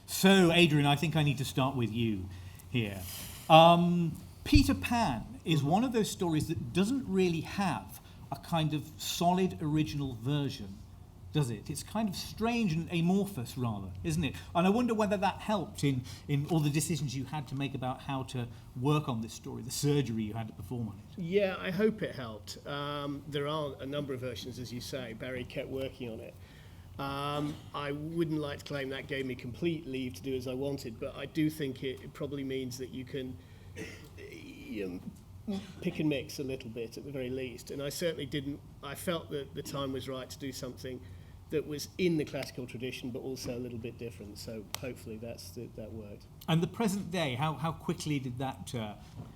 So, Adrian, I think I need to start with you here. Peter Pan is one of those stories that doesn't really have a kind of solid original version, does it? It's kind of strange and amorphous, rather, isn't it? And I wonder whether that helped in all the decisions you had to make about how to work on this story, the surgery you had to perform on it. Yeah, I hope it helped. There are a number of versions, as you say. Barrie kept working on it. I wouldn't like to claim that gave me complete leave to do as I wanted, but I do think it probably means that you can pick and mix a little bit at the very least. And I certainly didn't. I felt that the time was right to do something that was in the classical tradition, but also a little bit different. So hopefully that worked. And the present day, how quickly did that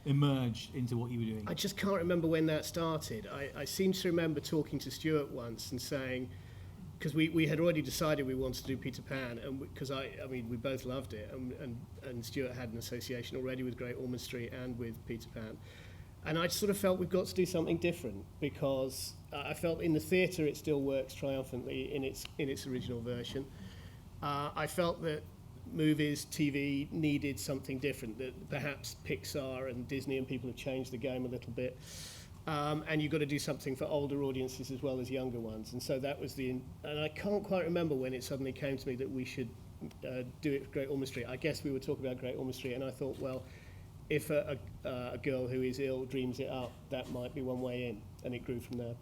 emerge into what you were doing? I just can't remember when that started. I seem to remember talking to Stewart once and saying, because we had already decided we wanted to do Peter Pan, and because I mean we both loved it, and Stewart had an association already with Great Ormond Street and with Peter Pan, and I sort of felt we've got to do something different, because I felt in the theatre it still works triumphantly in its original version. I felt that movies, TV needed something different, that perhaps Pixar and Disney and people have changed the game a little bit. And you've got to do something for older audiences as well as younger ones. And so that was and I can't quite remember when it suddenly came to me that we should do it for Great Ormond Street. I guess we were talking about Great Ormond Street, and I thought, well, if a girl who is ill dreams it up, that might be one way in, and it grew from there.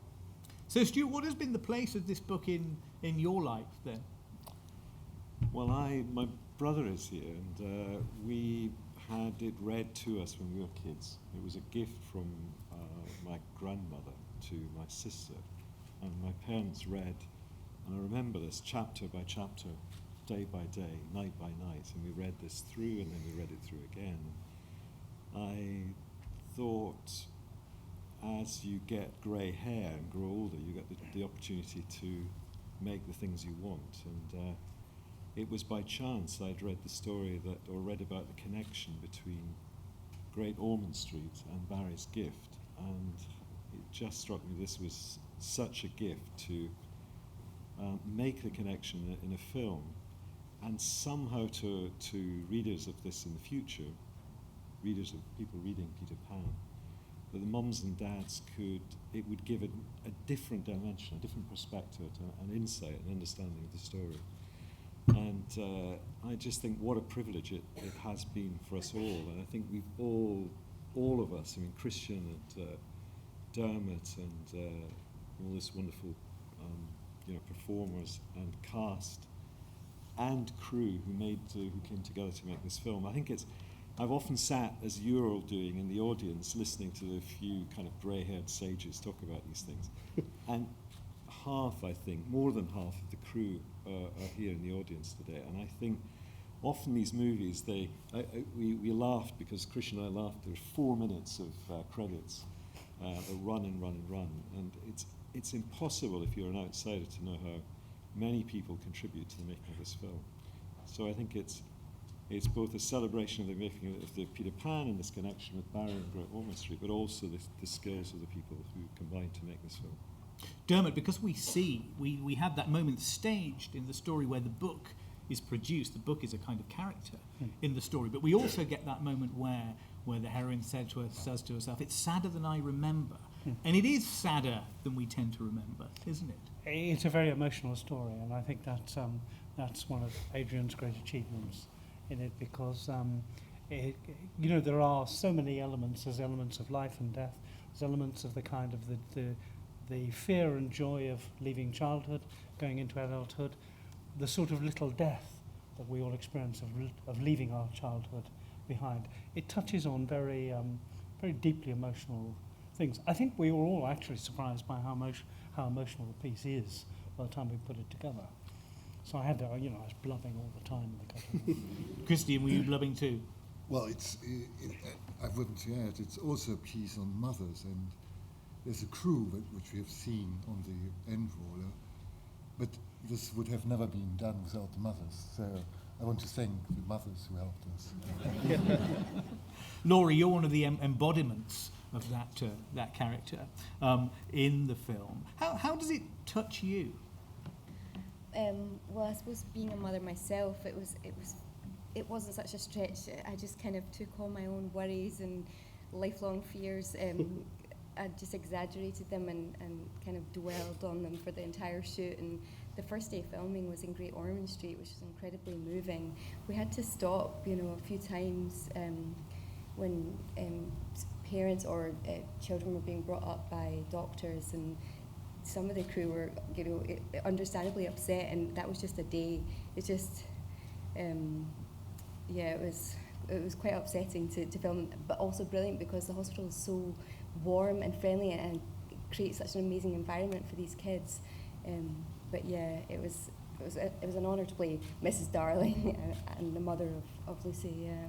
So, Stewart, what has been the place of this book in your life, then? Well, my brother is here, and we had it read to us when we were kids. It was a gift from my grandmother to my sister, and my parents read, and I remember this chapter by chapter, day by day, night by night, and we read this through, and then we read it through again. I thought, as you get grey hair and grow older, you get the opportunity to make the things you want, and it was by chance I'd read the story or read about the connection between Great Ormond Street and Barrie's gift, and it just struck me this was such a gift to make the connection in a film, and somehow to readers of this in the future, readers of people reading Peter Pan, that the mums and dads it would give a different dimension, a different perspective, an insight, an understanding of the story. And I just think what a privilege it has been for us all. And I think we've all of us, I mean, Christian and Diarmuid and all this wonderful performers and cast and crew who came together to make this film. I think I've often sat, as you're all doing, in the audience, listening to the few kind of grey-haired sages talk about these things. And more than half of the crew are here in the audience today. And I think often these movies, we laughed because Christian and I laughed. There were 4 minutes of credits that run and run and run. And it's impossible if you're an outsider to know how many people contribute to the making of this film. So I think it's both a celebration of the making of the Peter Pan and this connection with Barrie and Great Ormond Street, but also the skills of the people who combined to make this film. Diarmuid, because we have that moment staged in the story where the book is produced. The book is a kind of character in the story, but we also get that moment where the heroine says to herself, "It's sadder than I remember," and it is sadder than we tend to remember, isn't it? It's a very emotional story, and I think that's one of Adrian's great achievements in it, because there are so many elements. There's elements of life and death. There's elements of the kind of the fear and joy of leaving childhood, going into adulthood, the sort of little death that we all experience of leaving our childhood behind. It touches on very deeply emotional things. I think we were all actually surprised by how emotional the piece is by the time we put it together. So I had to, I was blubbing all the time in the cutting. Christian, were you blubbing too? Well, I've written to add, it's also a piece on mothers, and there's a crew which we have seen on the end roller, but this would have never been done without the mothers. So I want to thank the mothers who helped us. Laurie, you're one of the embodiments of that character in the film. How does it touch you? Well, I suppose being a mother myself, it was it wasn't such a stretch. I just kind of took all my own worries and lifelong fears. I just exaggerated them and kind of dwelled on them for the entire shoot. And the first day of filming was in Great Ormond Street, which was incredibly moving. We had to stop, a few times when parents or children were being brought up by doctors, and some of the crew were, understandably upset, and that was just a day. It just, it was quite upsetting to film, but also brilliant because the hospital is so warm and friendly and creates such an amazing environment for these kids. But yeah, it was an honour to play Mrs. Darling and the mother of Lucy. Yeah.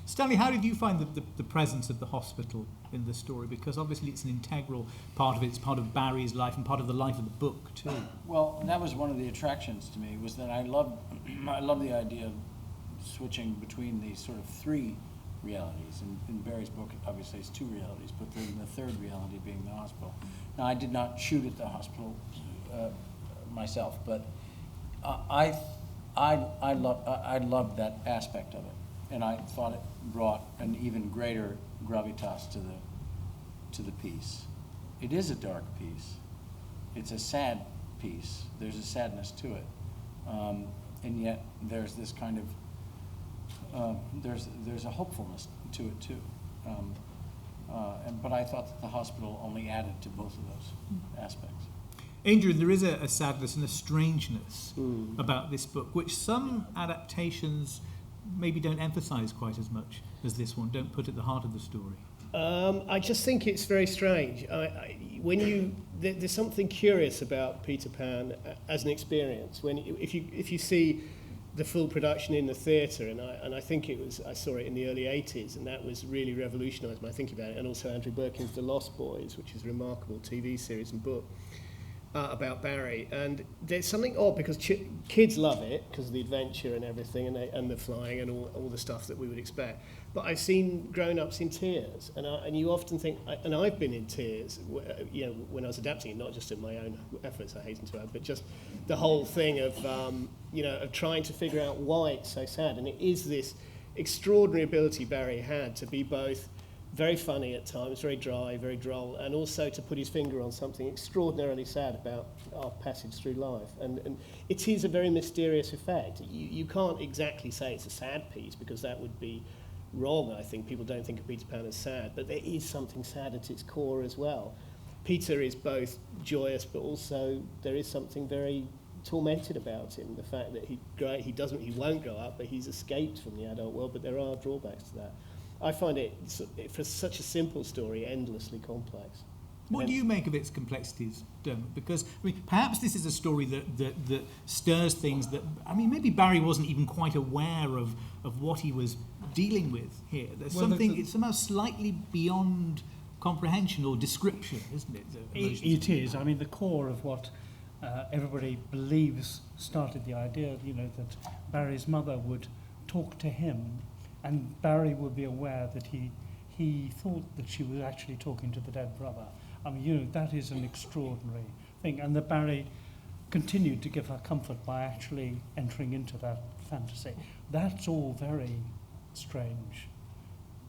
Stanley, how did you find the presence of the hospital in the story? Because obviously it's an integral part of it. It's part of Barrie's life and part of the life of the book too. Well, that was one of the attractions to me, was that I love the idea of switching between these sort of three realities. In Barrie's book, obviously it's two realities, but then the third reality being the hospital. Now, I did not shoot at the hospital myself, but I loved that aspect of it. And I thought it brought an even greater gravitas to the piece. It is a dark piece. It's a sad piece. There's a sadness to it, and yet there's this kind of there's a hopefulness to it too. But I thought that the hospital only added to both of those aspects. Adrian, there is a sadness and a strangeness about this book, which some adaptations maybe don't emphasise quite as much as this one, don't put at the heart of the story. I just think it's very strange. There's something curious about Peter Pan as an experience. If you see the full production in the theatre, and I think I saw it in the early 80s, and that was really revolutionised when I think about it. And also Andrew Birkin's The Lost Boys, which is a remarkable TV series and book about Barrie. And there's something odd because kids love it because of the adventure and everything, and the flying and all the stuff that we would expect. But I've seen grown-ups in tears, and you often think, and I've been in tears, when I was adapting it, not just at my own efforts, I hasten to add, but just the whole thing of of trying to figure out why it's so sad. And it is this extraordinary ability Barrie had to be both very funny at times, very dry, very droll, and also to put his finger on something extraordinarily sad about our passage through life. And it is a very mysterious effect. You can't exactly say it's a sad piece, because that would be wrong. I think people don't think of Peter Pan as sad, but there is something sad at its core as well. Peter is both joyous, but also there is something very tormented about him. The fact that he won't grow up, but he's escaped from the adult world, but there are drawbacks to that. I find it, for such a simple story, endlessly complex. What do you make of its complexities, Dermot? Because, perhaps this is a story that stirs things that, maybe Barrie wasn't even quite aware of what he was dealing with here. There's it's somehow slightly beyond comprehension or description, isn't it? It is. The core of what everybody believes started the idea, that Barrie's mother would talk to him, and Barrie would be aware that he thought that she was actually talking to the dead brother. That is an extraordinary thing. And that Barrie continued to give her comfort by actually entering into that fantasy. That's all very strange,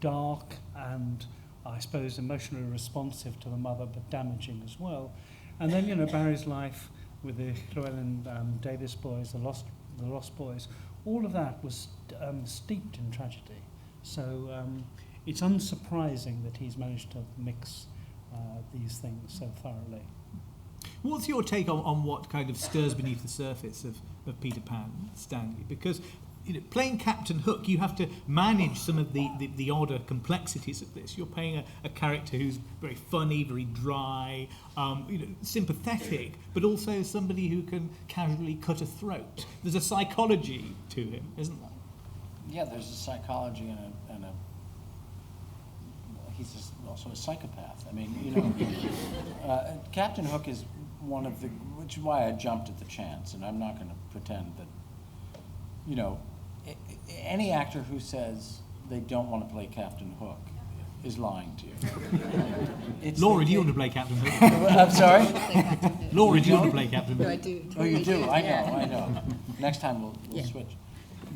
dark, and I suppose emotionally responsive to the mother, but damaging as well. And then, Barrie's life with the Llewellyn Davis boys, the Lost Boys, all of that was steeped in tragedy. So it's unsurprising that he's managed to mix these things so thoroughly. What's your take on what kind of stirs beneath the surface of Peter Pan, Stanley? Because playing Captain Hook, you have to manage some of the odder complexities of this. You're playing a character who's very funny, very dry, sympathetic, but also somebody who can casually cut a throat. There's a psychology to him, isn't there? Yeah, there's a psychology and a he's also a psychopath. Captain Hook is one of the, which is why I jumped at the chance, and I'm not going to pretend that, any actor who says they don't want to play Captain Hook is lying to you. Laura, do you want to play Captain Hook? I'm sorry? Laura, do you want to play Captain Hook? No, I do. Oh, you do? Yeah. I know. Next time we'll switch.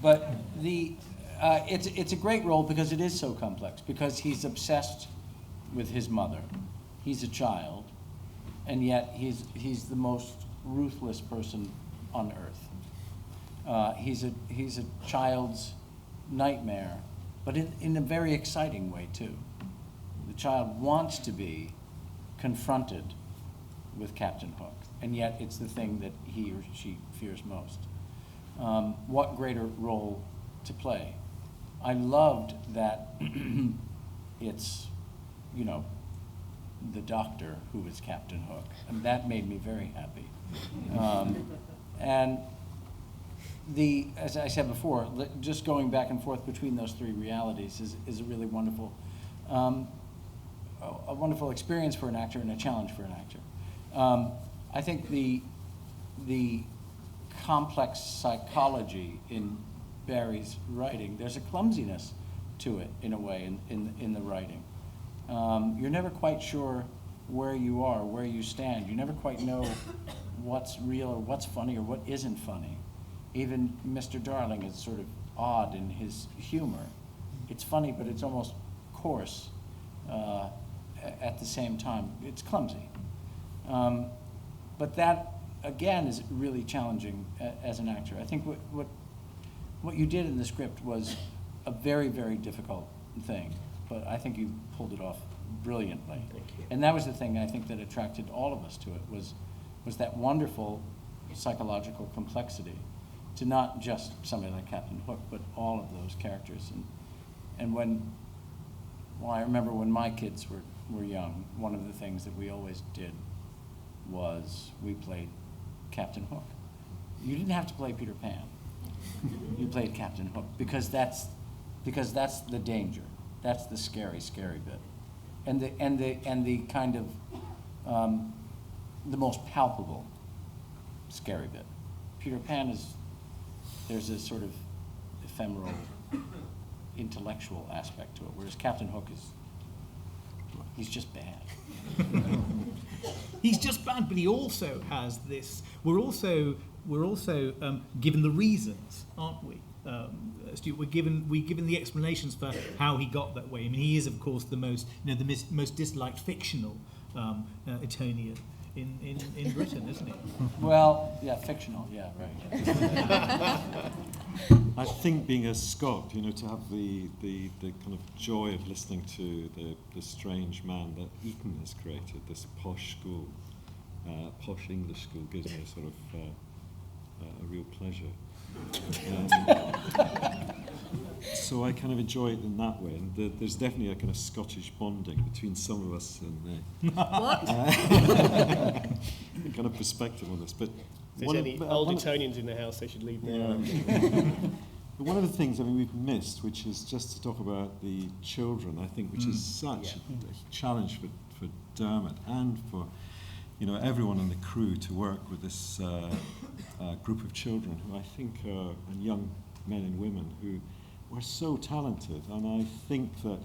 But it's a great role because it is so complex, because he's obsessed with his mother. He's a child, and yet he's the most ruthless person on earth. He's a child's nightmare, but in a very exciting way too. The child wants to be confronted with Captain Hook, and yet it's the thing that he or she fears most. What greater role to play? I loved that it's, the doctor who is Captain Hook, and that made me very happy. And as I said before, just going back and forth between those three realities is a really wonderful, a wonderful experience for an actor and a challenge for an actor. I think the complex psychology in Barrie's writing, there's a clumsiness to it in a way in the writing. You're never quite sure where you are, where you stand. You never quite know what's real or what's funny or what isn't funny. Even Mr. Darling is sort of odd in his humor. It's funny, but it's almost coarse at the same time. It's clumsy. But that, again, is really challenging as an actor. I think what you did in the script was a very, very difficult thing, but I think you pulled it off brilliantly. Thank you. And that was the thing I think that attracted all of us to it, was that wonderful psychological complexity to not just somebody like Captain Hook, but all of those characters. And I remember when my kids were young, one of the things that we always did was we played Captain Hook. You didn't have to play Peter Pan. You played Captain Hook because that's the danger. That's the scary bit, and the kind of the most palpable scary bit. Peter Pan there's a sort of ephemeral intellectual aspect to it, whereas Captain Hook he's just bad. He's just bad, but he also has this. We're also given the reasons, aren't we, Stewart? We're given the explanations for how he got that way. I mean, he is, of course, the most disliked fictional Etonian in Britain, isn't he? Well, yeah, fictional, yeah, right. I think being a Scot, to have the kind of joy of listening to the strange man that Eton has created, this posh school, posh English school, gives me a sort of a real pleasure. So I kind of enjoy it in that way, and there's definitely a kind of Scottish bonding between some of us and What? kind of perspective on this. But If there's any old Etonians in the house, they should leave now. But one of the things we've missed, which is just to talk about the children, I think, which is such a challenge for Dermot and for everyone in the crew to work with this group of children who I think are, and young men and women who are so talented. And I think that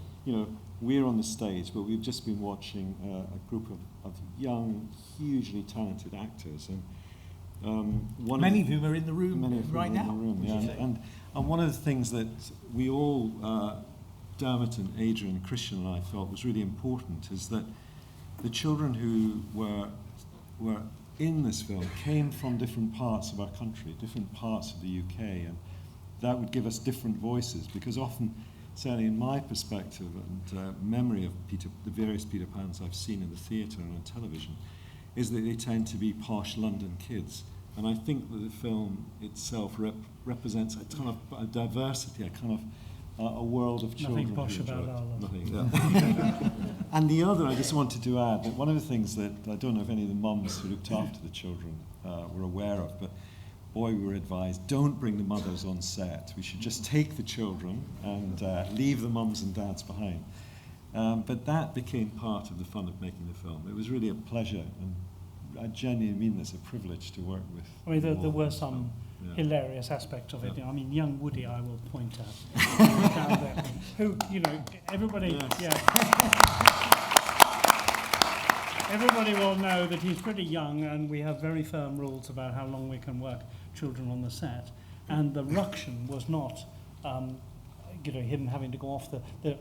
we're on the stage, but we've just been watching a group of young, hugely talented actors, and many of whom are in the room right now. And one of the things that we all, Dermot and Adrian, Christian and I felt was really important is that the children who were in this film came from different parts of our country, different parts of the UK, and that would give us different voices, because often, certainly in my perspective and memory of the various Peter Pans I've seen in the theatre and on television, is that they tend to be posh London kids. And I think that the film itself represents a ton of diversity, a kind of a world of children. Nothing posh about our love. Nothing. Yeah. And the other, I just wanted to add that one of the things that I don't know if any of the mums who looked after the children were aware of, but boy, we were advised, don't bring the mothers on set. We should just take the children and leave the mums and dads behind. But that became part of the fun of making the film. It was really a pleasure, and I genuinely mean this, a privilege to work with. I mean, there were some hilarious aspects of it. I mean, young Woody, I will point out, down there, who, everybody, everybody will know that he's pretty young, and we have very firm rules about how long we can work children on the set. and the ruction was not him having to go off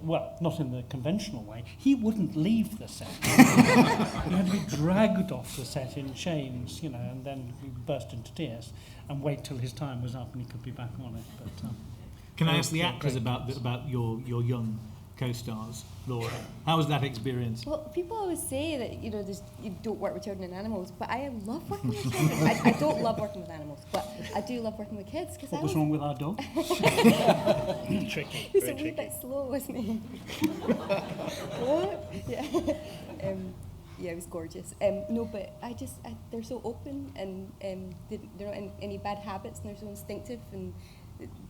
well, not in the conventional way. He wouldn't leave the set. He had to be dragged off the set in chains, and then he burst into tears and wait till his time was up and he could be back on it. But can I ask the actors about your young co-stars, Laura? How was that experience? Well, people always say that you don't work with children and animals, but I love working with children. I don't love working with animals, but I do love working with kids. What was wrong with our dog? Tricky. He was Very a wee tricky. bit slow, wasn't he? Yeah. Yeah, it was gorgeous. No, but they're so open, and they're not in any bad habits, and they're so instinctive, and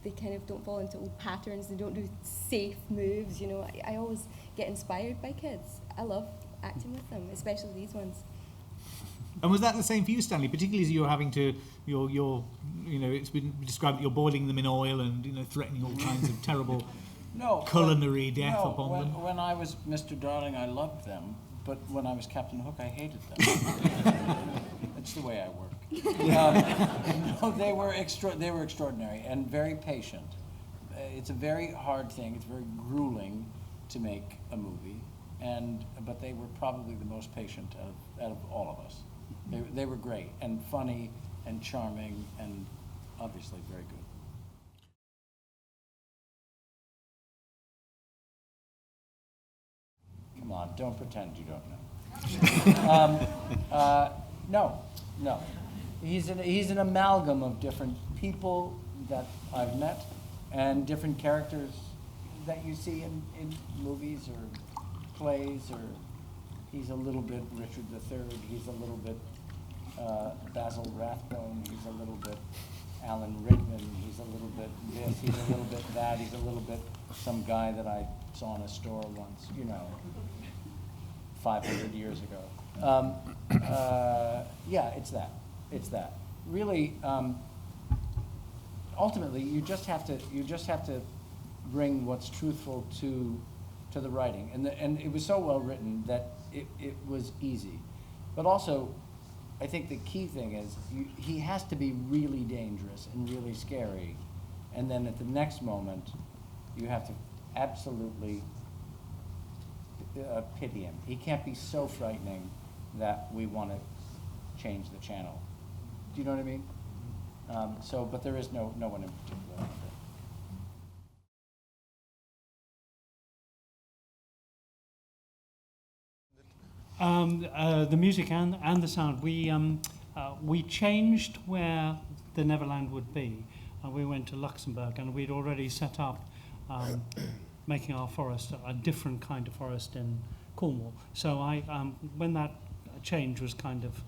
they kind of don't fall into old patterns. They don't do safe moves. I always get inspired by kids. I love acting with them, especially these ones. And was that the same for you, Stanley? Particularly as you're having to, it's been described that you're boiling them in oil and threatening all kinds of terrible culinary death upon them. When I was Mr. Darling, I loved them, but when I was Captain Hook, I hated them. It's the way I work. No, they were extraordinary and very patient. It's a very hard thing. It's very grueling to make a movie, but they were probably the most patient out of all of us. They were great and funny and charming and obviously very good. Come on, don't pretend you don't know. No. He's an amalgam of different people that I've met and different characters that you see in movies or plays. Or he's a little bit Richard III. He's a little bit Basil Rathbone. He's a little bit Alan Rickman. He's a little bit this. He's a little bit that. He's a little bit some guy that I saw in a store once. 500 years ago. Yeah, it's that. Really, ultimately, you just have to bring what's truthful to the writing, and it was so well written that it was easy. But also, I think the key thing is he has to be really dangerous and really scary, and then at the next moment, you have to absolutely pity him. He can't be so frightening that we want to change the channel. Do you know what I mean? But there is no one in particular. The music and the sound. We changed where the Neverland would be. We went to Luxembourg, and we'd already set up making our forest a different kind of forest in Cornwall. So when that change was kind of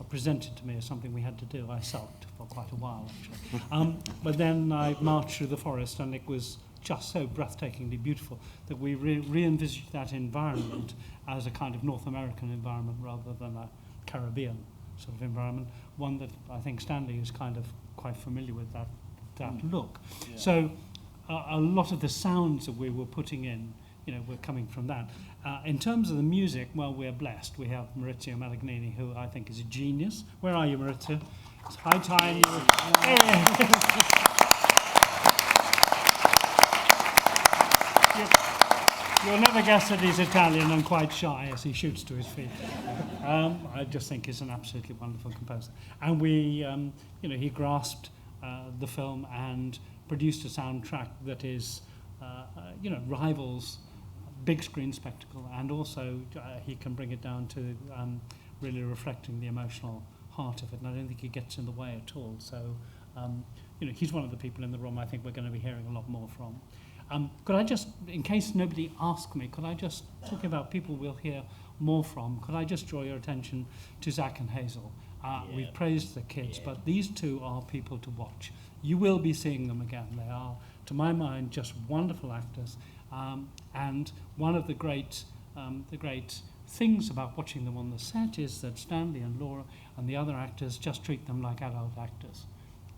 presented to me as something we had to do, I sulked for quite a while, actually. But then I marched through the forest, and it was just so breathtakingly beautiful that we re-envisaged that environment as a kind of North American environment rather than a Caribbean sort of environment, one that I think Stanley is kind of quite familiar with that look. Yeah. So a lot of the sounds that we were putting in, were coming from that. In terms of the music, well, we're blessed. We have Maurizio Malagnini, who I think is a genius. Where are you, Maurizio? It's high time You'll never guess that he's Italian and quite shy as he shoots to his feet. I just think he's an absolutely wonderful composer. And he grasped the film and produced a soundtrack that is, rivals big screen spectacle, and also he can bring it down to really reflecting the emotional heart of it, and I don't think he gets in the way at all. So, he's one of the people in the room I think we're going to be hearing a lot more from. Could I just, in case nobody asked me, could I just, talking about people we'll hear more from, could I just draw your attention to Zach and Hazel? We've praised the kids, but these two are people to watch. You will be seeing them again. They are, to my mind, just wonderful actors. And one of the great things about watching them on the set is that Stanley and Laura and the other actors just treat them like adult actors,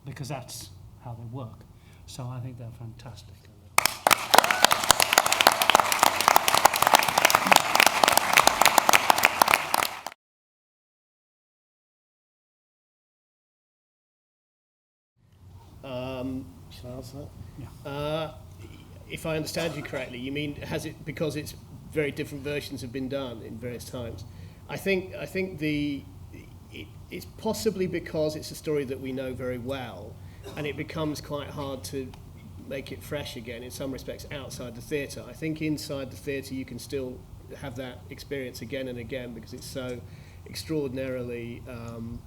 because that's how they work. So I think they're fantastic. Shall I answer that? Yeah. If I understand you correctly, you mean has it because it's very different versions have been done in various times? I think it's possibly because it's a story that we know very well, and it becomes quite hard to make it fresh again in some respects outside the theatre. I think inside the theatre you can still have that experience again and again because it's so extraordinarily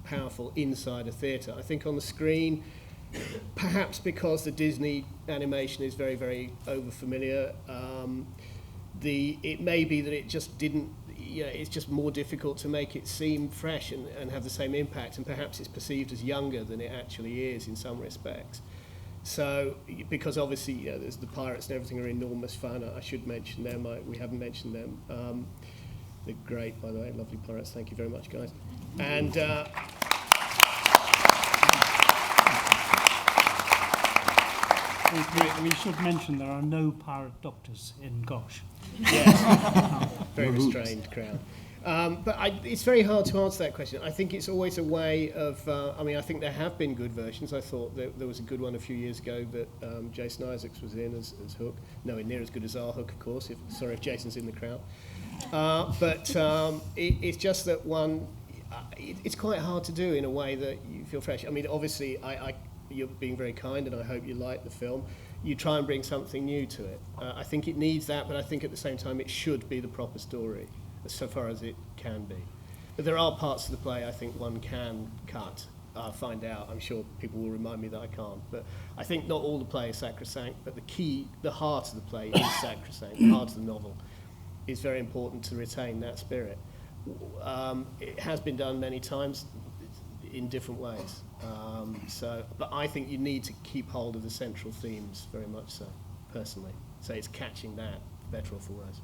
powerful inside a theatre. I think on the screen, perhaps because the Disney animation is very, very over-familiar, it may be that it just didn't, it's just more difficult to make it seem fresh and have the same impact, and perhaps it's perceived as younger than it actually is in some respects. So, because obviously, there's the pirates and everything are enormous fun. I should mention them. We haven't mentioned them. They're great, by the way, lovely pirates. Thank you very much, guys. And we should mention there are no pirate doctors in Gosh. yes, very restrained crowd. But it's very hard to answer that question. I think it's always a way of, I think there have been good versions. I thought there was a good one a few years ago that Jason Isaacs was in as Hook. Nowhere near as good as our Hook, of course, if Jason's in the crowd. It's just that it's quite hard to do in a way that you feel fresh. I mean, obviously, you're being very kind, and I hope you like the film. You try and bring something new to it. I think it needs that, but I think at the same time it should be the proper story, so far as it can be. But there are parts of the play I think one can cut. I'll find out. I'm sure people will remind me that I can't. But I think not all the play is sacrosanct, but the heart of the play is sacrosanct. The heart of the novel is very important to retain that spirit. It has been done many times in different ways. But I think you need to keep hold of the central themes very much so, personally. So it's catching that, for better or for worse.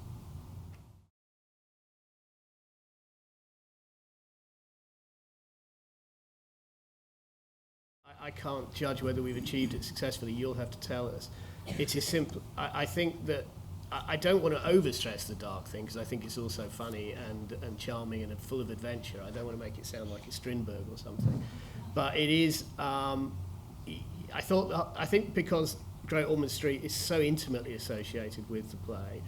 I can't judge whether we've achieved it successfully. You'll have to tell us. It's as simple. I think that I don't want to overstress the dark thing because I think it's also funny and charming and full of adventure. I don't want to make it sound like it's Strindberg or something. But it is, I think because Great Ormond Street is so intimately associated with the play,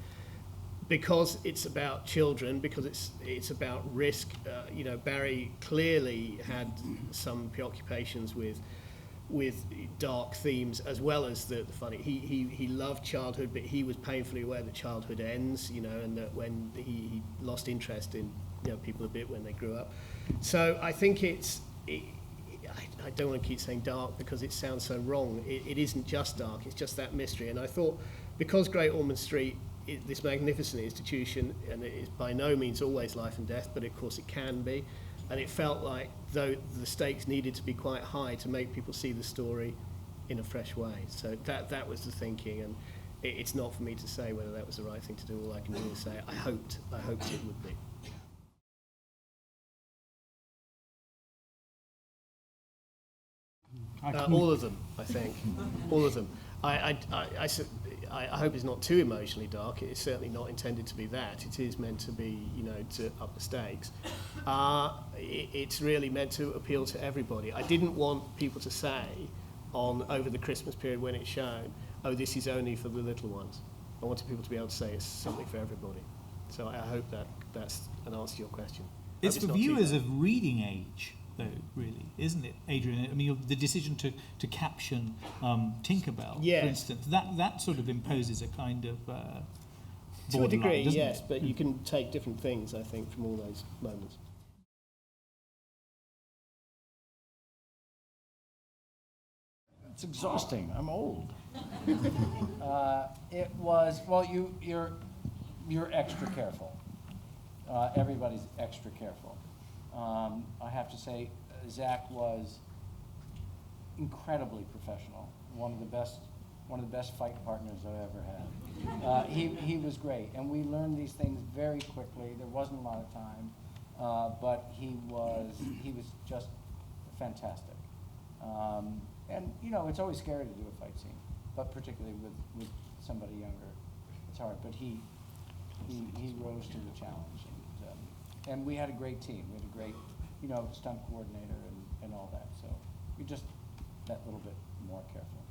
because it's about children, because it's about risk. Barrie clearly had some preoccupations with dark themes as well as the funny. He loved childhood, but he was painfully aware that childhood ends, and that when he lost interest in people a bit when they grew up. So I think I don't want to keep saying dark because it sounds so wrong. It isn't just dark, it's just that mystery. And I thought, because Great Ormond Street is this magnificent institution, and it is by no means always life and death, but of course it can be, and it felt like though the stakes needed to be quite high to make people see the story in a fresh way. So that was the thinking, and it's not for me to say whether that was the right thing to do. All I can do is say I hoped it would be. All of them, I think. All of them. I hope it's not too emotionally dark. It's certainly not intended to be that. It is meant to be, to up the stakes. It's really meant to appeal to everybody. I didn't want people to say over the Christmas period when it's shown, oh, this is only for the little ones. I wanted people to be able to say it's something for everybody. So I hope that's an answer to your question. It's for viewers of reading age, though, really, isn't it, Adrian? I mean, the decision to caption Tinkerbell, for instance, that sort of imposes a kind of to a degree, yes, it? but you can take different things, I think, from all those moments. It's exhausting. I'm old. It was, well, you're extra careful. Everybody's extra careful. I have to say, Zach was incredibly professional. One of the best fight partners I've ever had. He was great, and we learned these things very quickly. There wasn't a lot of time, but he was just fantastic. And it's always scary to do a fight scene, but particularly with somebody younger, it's hard. But he rose to the challenge, and we had a great team. We had a great, stunt coordinator and all that. So we just that little bit more careful.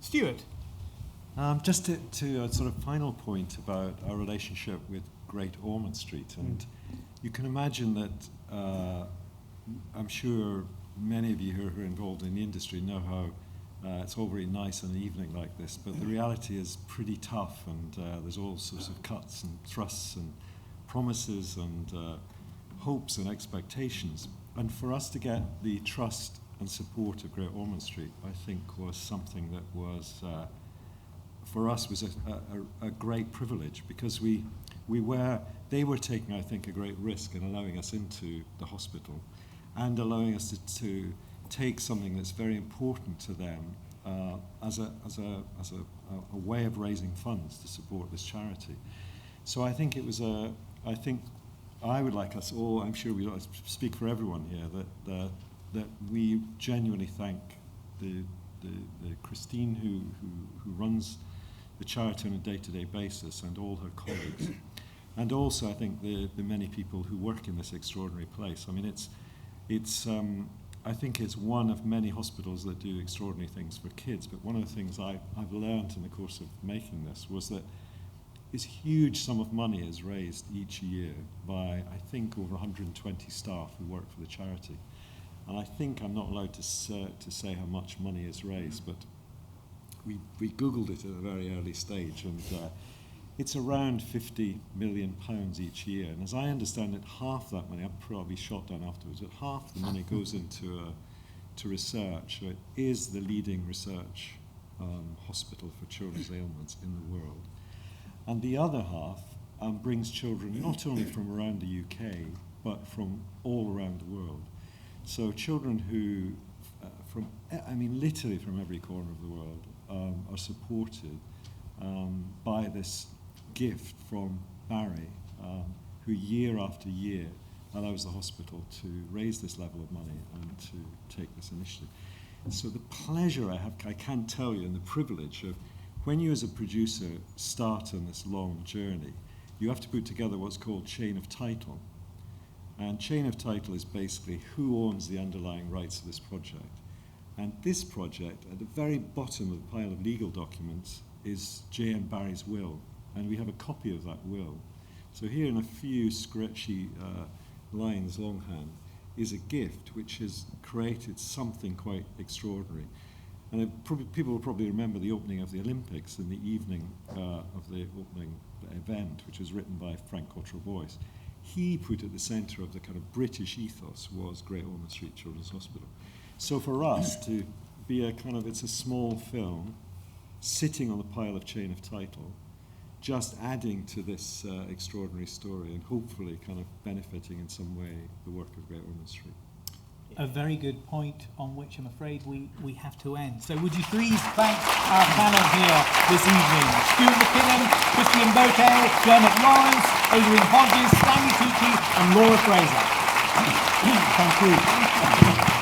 Stewart. Just to a sort of final point about our relationship with Great Ormond Street, and you can imagine that I'm sure many of you who are involved in the industry know how it's all very nice on an evening like this, but the reality is pretty tough, and there's all sorts of cuts and thrusts and promises and hopes and expectations. And for us to get the trust and support of Great Ormond Street, I think was something that was, for us, was a great privilege, because they were taking, I think, a great risk in allowing us into the hospital and allowing us to take something that's very important to them as a way of raising funds to support this charity. So I think it was I would like us all, I'm sure we speak for everyone here, that we genuinely thank the Christine who runs the charity on a day-to-day basis, and all her colleagues, and also I think the many people who work in this extraordinary place. I mean, I think it's one of many hospitals that do extraordinary things for kids, but one of the things I've learned in the course of making this was that this huge sum of money is raised each year by, I think, over 120 staff who work for the charity. And I think I'm not allowed to say how much money is raised, but we Googled it at a very early stage, and it's around £50 million each year. And as I understand it, half that money, I'll probably be shot down afterwards, but half the money goes into to research. So it is the leading research hospital for children's ailments in the world. And the other half brings children not only from around the UK, but from all around the world. So children who, literally from every corner of the world, are supported by this gift from Barrie, who year after year allows the hospital to raise this level of money and to take this initiative. So the pleasure I have, I can't tell you, and the privilege of, when you as a producer start on this long journey, you have to put together what's called chain of title. And chain of title is basically who owns the underlying rights of this project. And this project, at the very bottom of the pile of legal documents, is JM Barrie's will. And we have a copy of that will. So here in a few scratchy lines longhand is a gift which has created something quite extraordinary. And people will probably remember the opening of the Olympics and the evening of the opening event, which was written by Frank Cottrell-Boyce. He put at the centre of the kind of British ethos was Great Ormond Street Children's Hospital. So for us to be it's a small film sitting on the pile of chain of title, just adding to this extraordinary story and hopefully kind of benefiting in some way the work of Great Ormond Street. A very good point on which I'm afraid we have to end. So would you please thank our panel here this evening: Stewart Mackinnon, Baute, Diarmuid Lawrence, Adrian Hodges, Stanley Tucci and Laura Fraser. Thank you.